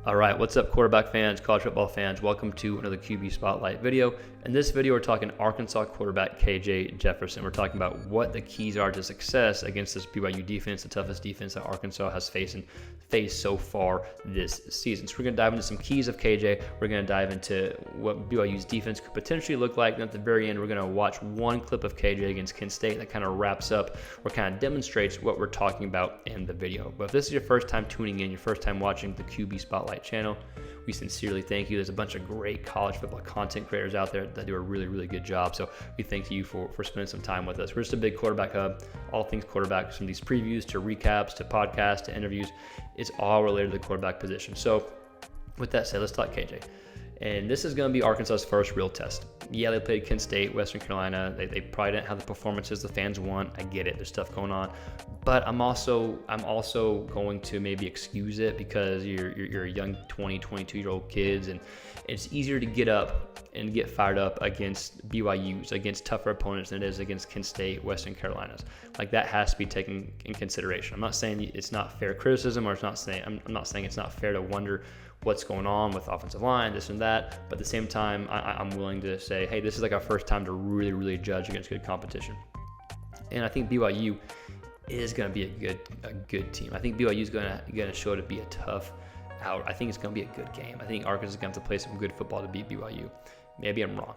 All right, what's up, quarterback fans, college football fans? Welcome to another QB Spotlight video. In this video, we're talking Arkansas quarterback KJ Jefferson. We're talking about what the keys are to success against this BYU defense, the toughest defense that Arkansas has faced so far this season. So we're going to dive into some keys of KJ. We're going to dive into what BYU's defense could potentially look like. And at the very end, we're going to watch one clip of KJ against Kent State that kind of wraps up or kind of demonstrates what we're talking about in the video. But if this is your first time tuning in, your first time watching the QB Spotlight channel, we sincerely thank you. There's a bunch of great college football content creators out there that do a really, really good job. So we thank you for spending some time with us. We're just a big quarterback hub, all things quarterback, from these previews to recaps to podcasts to interviews. It's all related to the quarterback position. So with that said, let's talk KJ. And this is going to be Arkansas's first real test. Yeah, they played Kent State, Western Carolina. They probably didn't have the performances the fans want. I get it. There's stuff going on. But I'm also going to maybe excuse it because you're a young 20, 22-year-old kids, and it's easier to get up and get fired up against BYUs, against tougher opponents than it is against Kent State, Western Carolinas. Like, that has to be taken in consideration. I'm not saying it's not fair criticism, or I'm not saying it's not fair to wonder what's going on with offensive line, this and that. But at the same time, I'm willing to say, hey, this is like our first time to really, really judge against good competition. And I think BYU is going to be a good team. I think BYU is going to show to be a tough out. I think it's going to be a good game. I think Arkansas is going to have to play some good football to beat BYU. Maybe I'm wrong.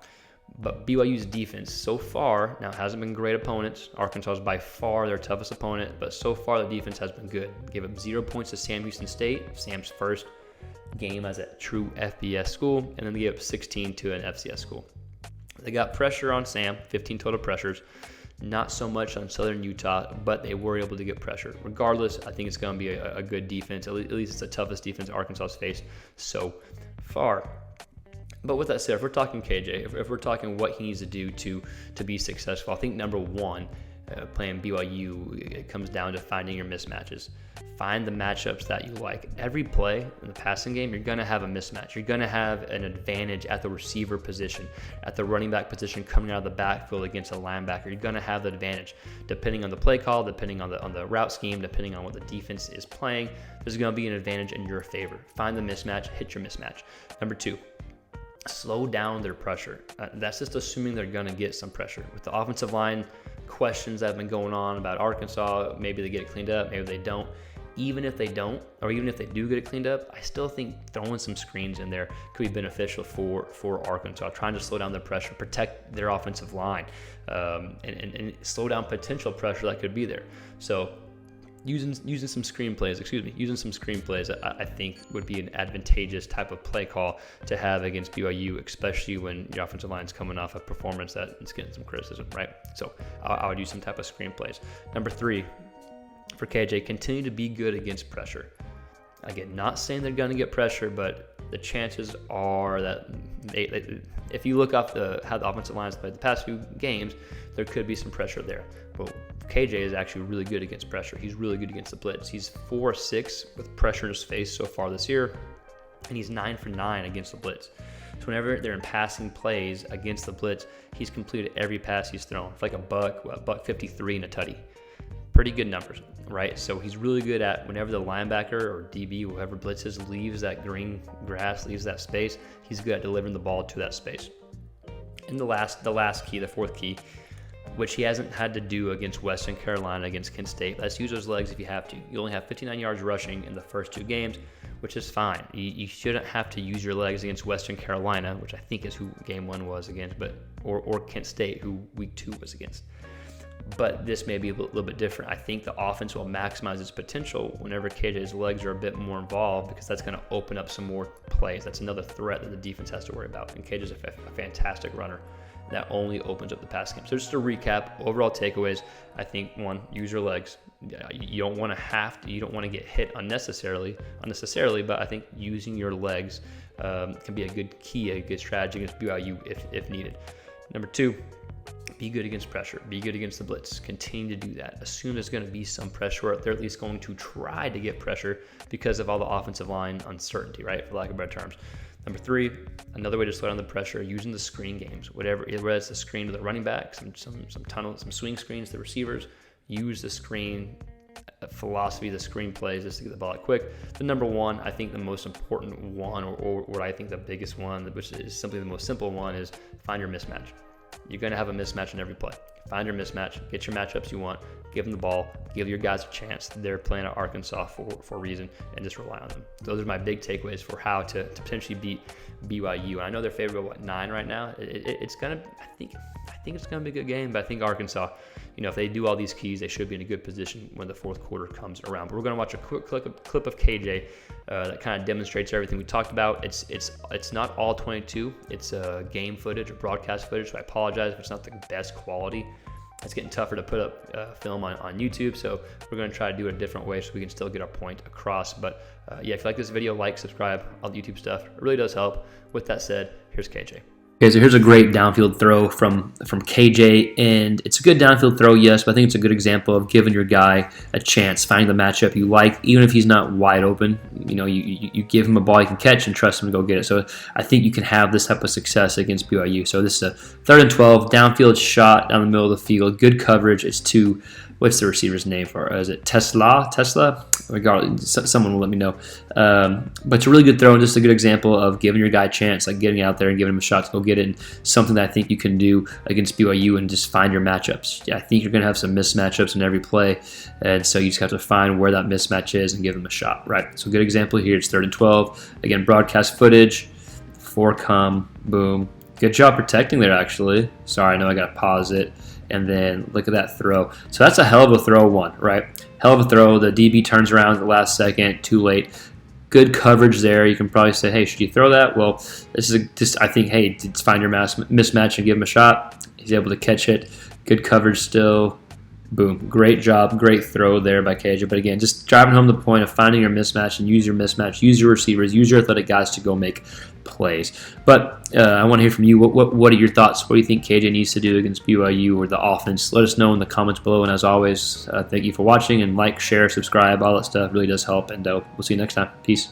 But BYU's defense so far now hasn't been great opponents. Arkansas is by far their toughest opponent, but so far the defense has been good. Gave up 0 points to Sam Houston State, Sam's first game as a true FBS school, and then they gave up 16 to an FCS school. They got pressure on Sam, 15 total pressures. Not so much on Southern Utah, but they were able to get pressure. Regardless, I think it's going to be a good defense. At least it's the toughest defense Arkansas has faced so far. But with that said, if we're talking KJ, if we're talking what he needs to do to be successful, I think number one, playing BYU, it comes down to finding your mismatches. Find the matchups that you like. Every play in the passing game, you're going to have a mismatch. You're going to have an advantage at the receiver position, at the running back position, coming out of the backfield against a linebacker. You're going to have the advantage. Depending on the play call, depending on the route scheme, depending on what the defense is playing, there's going to be an advantage in your favor. Find the mismatch, hit your mismatch. Number two, slow down their pressure. That's just assuming they're going to get some pressure. With the offensive line questions that have been going on about Arkansas, maybe they get it cleaned up, maybe they don't. Even if they don't, or even if they do get it cleaned up, I still think throwing some screens in there could be beneficial for Arkansas, trying to slow down the pressure, protect their offensive line, and slow down potential pressure that could be there. So using some screenplays, I think would be an advantageous type of play call to have against BYU, especially when your offensive line is coming off a performance that is getting some criticism, right? So I would use some type of screenplays. Number three, for KJ, continue to be good against pressure. Again, not saying they're going to get pressure, but the chances are that if you look up how the offensive line has played the past few games, there could be some pressure there. But KJ is actually really good against pressure. He's really good against the blitz. He's 4-6 with pressure in his face so far this year, and he's 9 for 9 against the blitz. So whenever they're in passing plays against the blitz, he's completed every pass he's thrown. It's like a buck 53 and a tutty. Pretty good numbers, right? So he's really good at whenever the linebacker or DB, whoever blitzes, leaves that green grass, leaves that space, he's good at delivering the ball to that space. And the last key, the fourth key, which he hasn't had to do against Western Carolina, against Kent State. Let's use those legs if you have to. You only have 59 yards rushing in the first two games, which is fine. You shouldn't have to use your legs against Western Carolina, which I think is who game one was against, or Kent State, who week two was against. But this may be a little bit different. I think the offense will maximize its potential whenever KJ's legs are a bit more involved, because that's going to open up some more plays. That's another threat that the defense has to worry about. And KJ's a fantastic runner. That only opens up the pass game. So just to recap, overall takeaways, I think one, use your legs. You don't want to get hit unnecessarily, but I think using your legs can be a good key, a good strategy against BYU if needed. Number two, be good against pressure. Be good against the blitz. Continue to do that. Assume there's going to be some pressure. They're at least going to try to get pressure because of all the offensive line uncertainty, right? For lack of better terms. Number three, another way to slow down the pressure, using the screen games. Whether it's a screen to the running back, some tunnel, some swing screens to the receivers. Use the screen philosophy, the screenplays, just to get the ball out quick. The number one, I think the most important one, or what I think the biggest one, which is simply the most simple one, is find your mismatch. You're going to have a mismatch in every play. Find your mismatch, get your matchups you want, give them the ball, give your guys a chance. They're playing at Arkansas for a reason, and just rely on them. Those are my big takeaways for how to potentially beat BYU. And I know they're favored by 9 right now. It's gonna, I think it's gonna be a good game. But I think Arkansas, if they do all these keys, they should be in a good position when the fourth quarter comes around. But we're gonna watch a quick clip of KJ that kind of demonstrates everything we talked about. It's not all 22. It's game footage or broadcast footage. So I apologize if it's not the best quality. It's getting tougher to put up film on YouTube, so we're going to try to do it a different way so we can still get our point across. But yeah, if you like this video, like, subscribe, all the YouTube stuff. It really does help. With that said, here's KJ. Okay, so here's a great downfield throw from KJ, and it's a good downfield throw, yes, but I think it's a good example of giving your guy a chance, finding the matchup you like, even if he's not wide open. You give him a ball he can catch and trust him to go get it. So I think you can have this type of success against BYU. So this is a 3rd and 12, downfield shot down the middle of the field, good coverage. It's to, what's the receiver's name for it? Is it Tesla? Regardless, someone will let me know. But it's a really good throw and just a good example of giving your guy a chance, like getting out there and giving him a shot to go get it, and something that I think you can do against BYU and just find your matchups. Yeah, I think you're going to have some mismatchups in every play, and so you just have to find where that mismatch is and give them a shot, right? So good example here, it's 3rd and 12. Again, broadcast footage, 4 come, boom. Good job protecting there, actually. Sorry, I know I got to pause it. And then look at that throw. So that's a hell of a throw one, right? Hell of a throw. The DB turns around at the last second, too late. Good coverage there. You can probably say, hey, should you throw that? Well, this is just, I think, hey, just find your mismatch and give him a shot. He's able to catch it. Good coverage still. Boom. Great job. Great throw there by KJ. But again, just driving home the point of finding your mismatch and use your mismatch. Use your receivers. Use your athletic guys to go make plays. But I want to hear from you. What are your thoughts? What do you think KJ needs to do against BYU or the offense? Let us know in the comments below. And as always, thank you for watching. And like, share, subscribe. All that stuff really does help. And we'll see you next time. Peace.